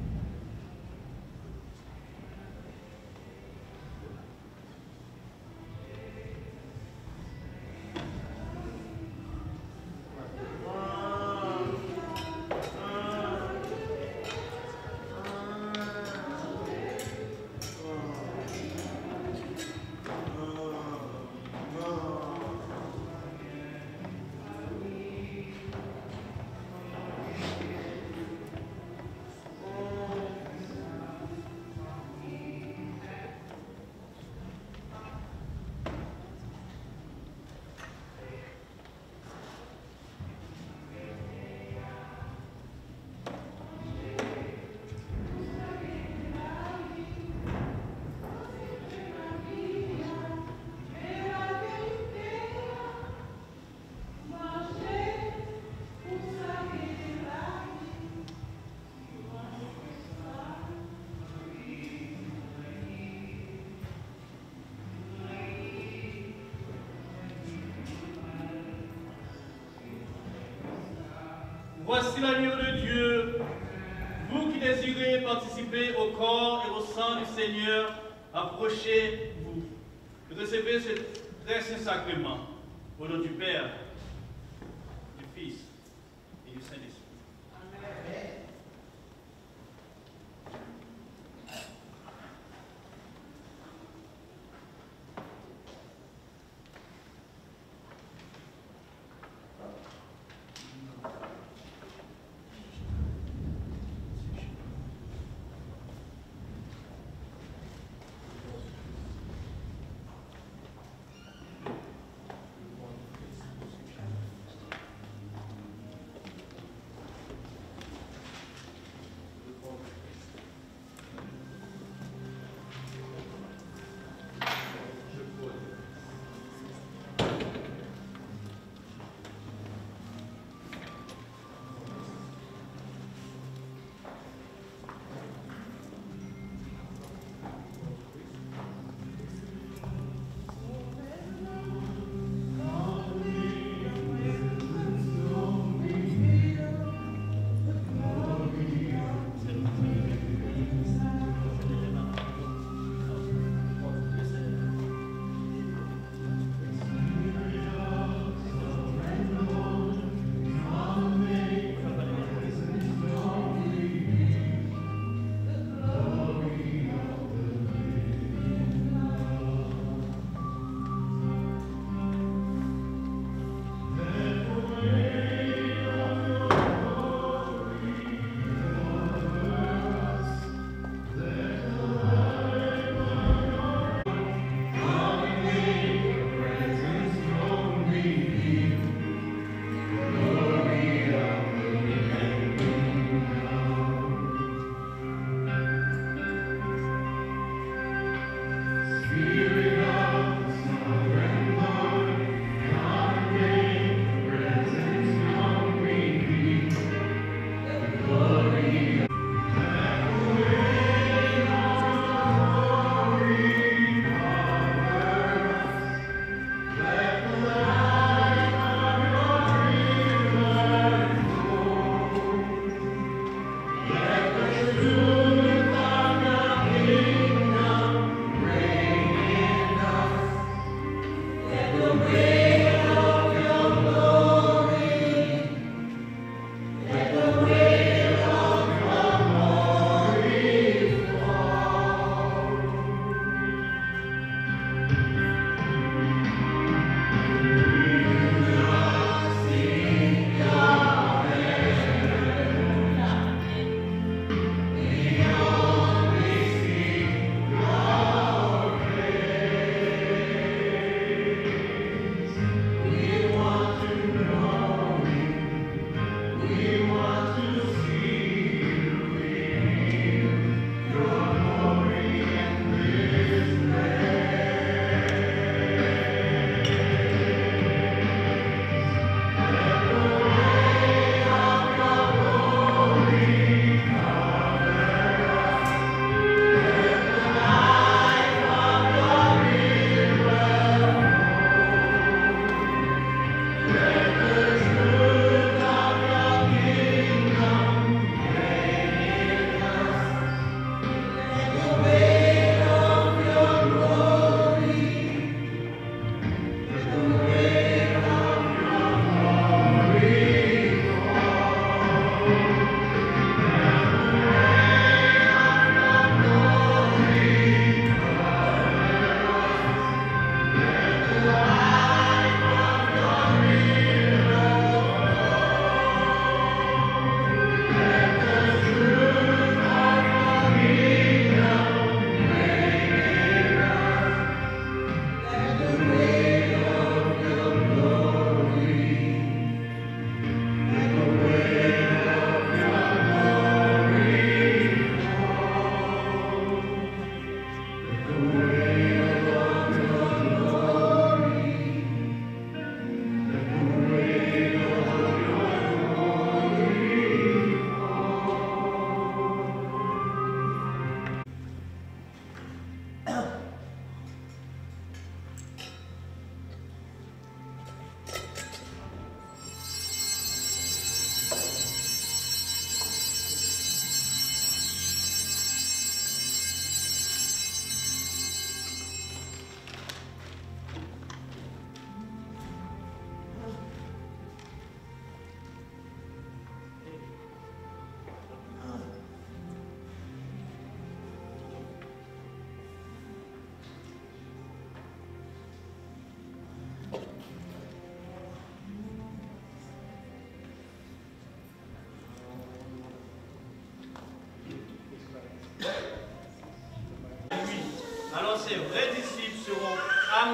Voici l'agneau de Dieu. Vous qui désirez participer au corps et au sang du Seigneur, approchez-vous. Recevez ce très saint sacrement au nom du Père, du Fils et du Saint-Esprit. Amen.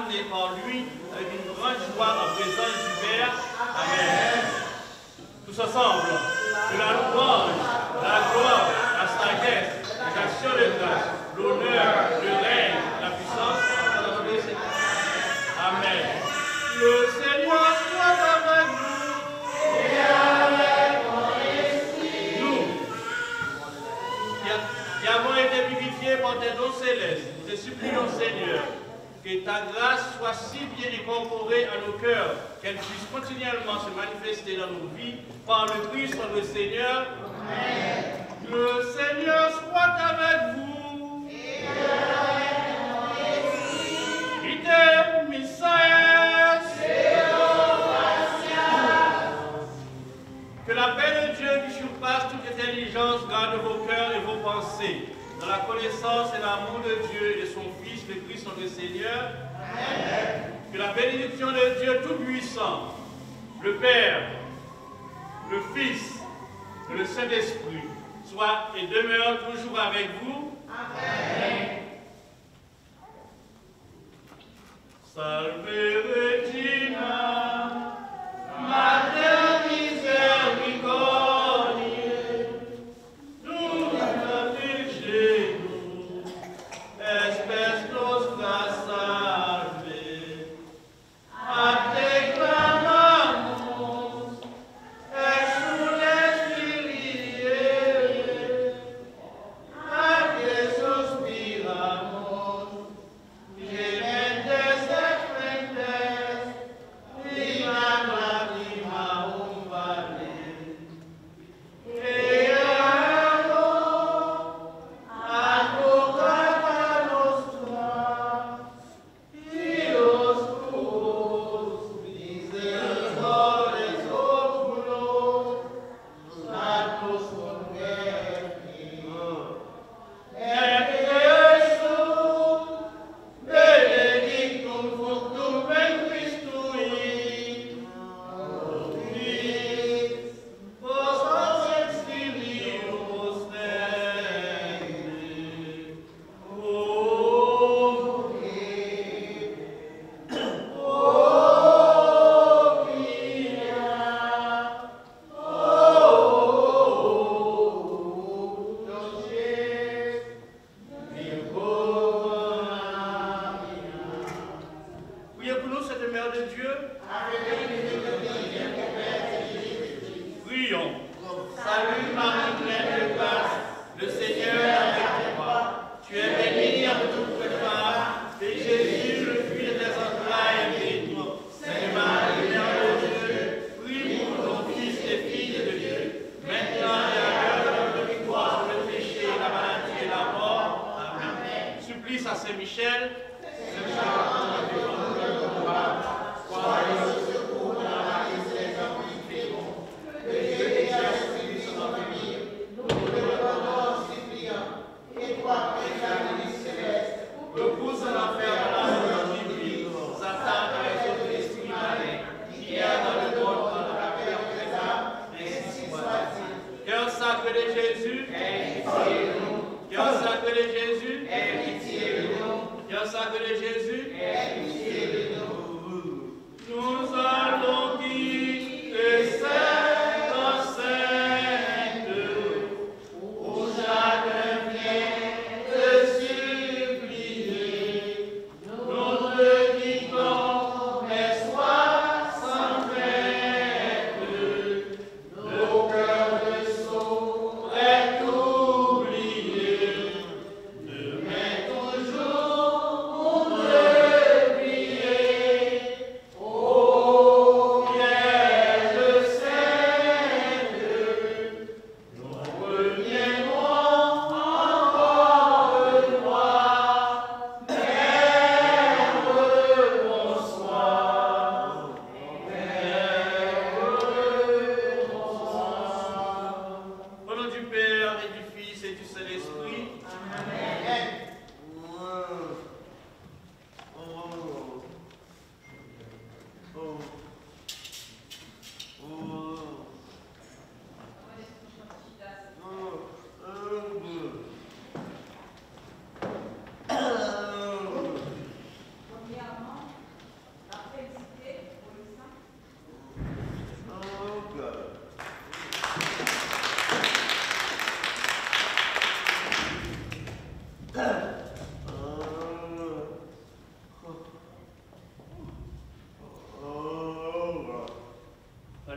amenés par lui avec une grande joie en présence du Père. Amen. Tous ensemble, que la louange, la gloire, la sagesse, les actions de grâce, l'honneur, le règne, la puissance, Amen. Le Seigneur soit avec nous et avec ton esprit. Nous, qui avons été vivifiés par tes dons célestes, nous te supplions, Seigneur, que ta grâce soit si bien incorporée à nos cœurs, qu'elle puisse continuellement se manifester dans nos vies par le Christ, notre Seigneur. Amen. Le Seigneur soit avec vous. Et avec ton esprit. Ite Misaël. Que la paix de Dieu qui surpasse toute intelligence garde vos cœurs et vos pensées dans la connaissance et l'amour de Dieu et de son Fils, le Christ, notre Seigneur. Amen. Que la bénédiction de Dieu Tout-Puissant, le Père, le Fils et le Saint-Esprit, soit et demeure toujours avec vous. Amen. Salve Regina, Mater Misericordiae, Dulce Virginum, espes nostra salve. A te clamamos, exules Filii, a te suspiramos, gementes et frementes, vina lacrimam vale. Eano, advocata nostra, Dios tuus, misericors oculos, natus converti, et Jesum, benedictum fructum ventris tui, nobis, vos ex filius Dei. Priez pour nous, cette Mère de Dieu. Prions. Salut Marie, pleine de grâce, le Seigneur est avec toi. Tu es bénie entre toutes les femmes, et Jésus, le fruit de tes entrailles, est béni. Sainte Marie, Mère de Dieu, prie pour nos fils et filles de Dieu, maintenant et à l'heure de notre victoire sur le péché, la maladie et la mort. Amen. Supplice à Saint-Michel. Repousse l'enfer de la mort divine, Satan et les autres esprits malins, qui est dans le monde de la paix des âmes, ainsi soit-il. Cœur sacré de Jésus, aie pitié de nous. Cœur sacré de Jésus, aie pitié de nous. Cœur sacré de Jésus, aie pitié de nous. Nous allons quitter cette enceinte où chacun vient te supplier. Nous te quittons, mais sois sans crainte. Nos cœurs de sceaux est oublié. Demain toujours,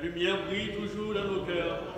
lumière brille toujours dans nos cœurs.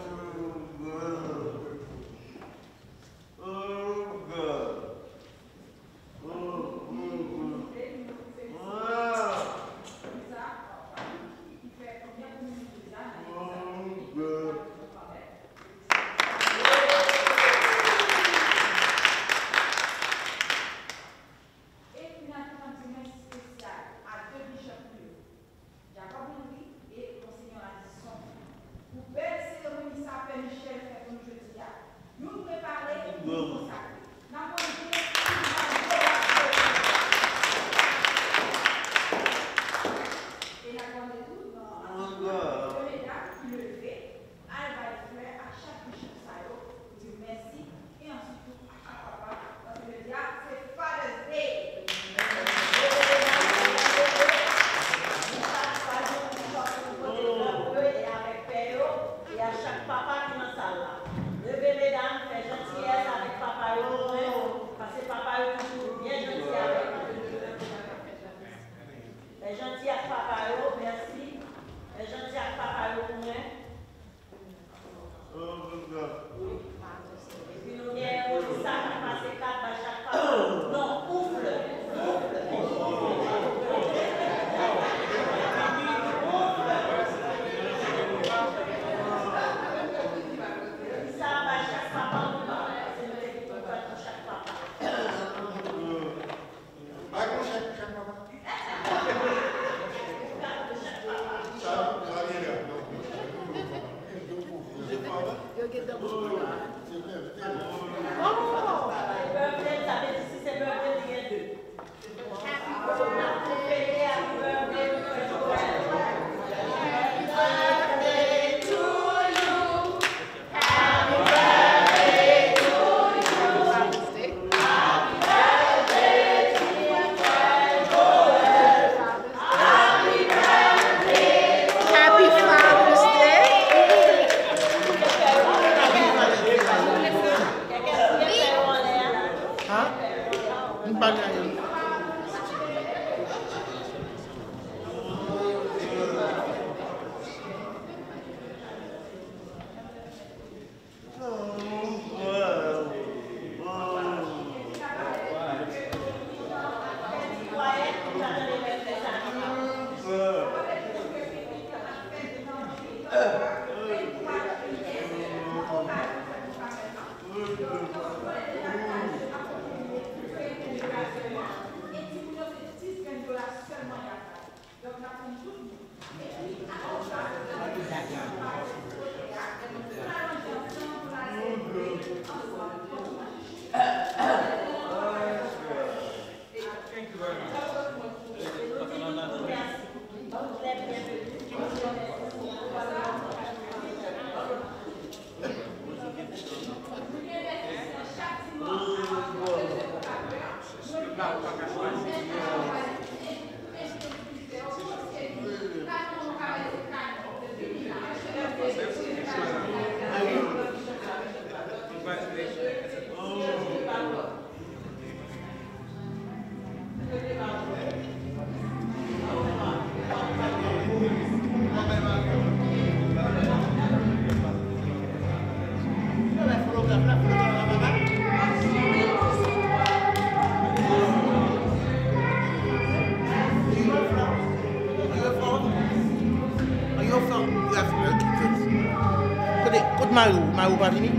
Marou pas fini?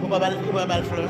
On va pas le fleur.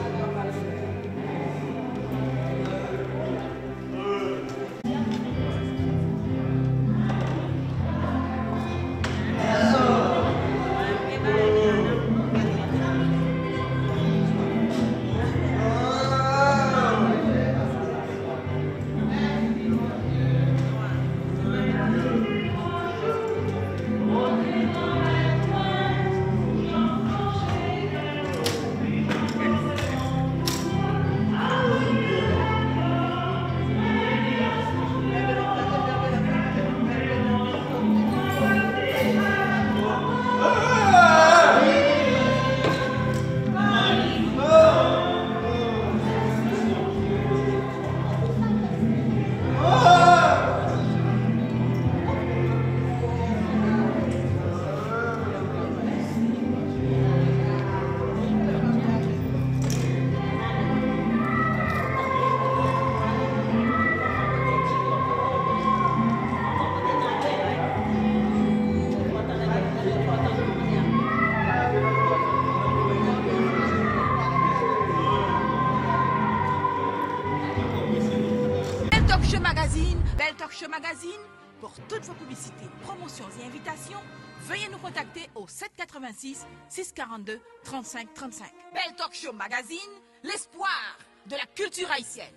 Talk Show Magazine, Belle Talk Show Magazine. Pour toutes vos publicités, promotions et invitations, veuillez nous contacter au 786 642 35 35. Belle Talk Show Magazine, l'espoir de la culture haïtienne.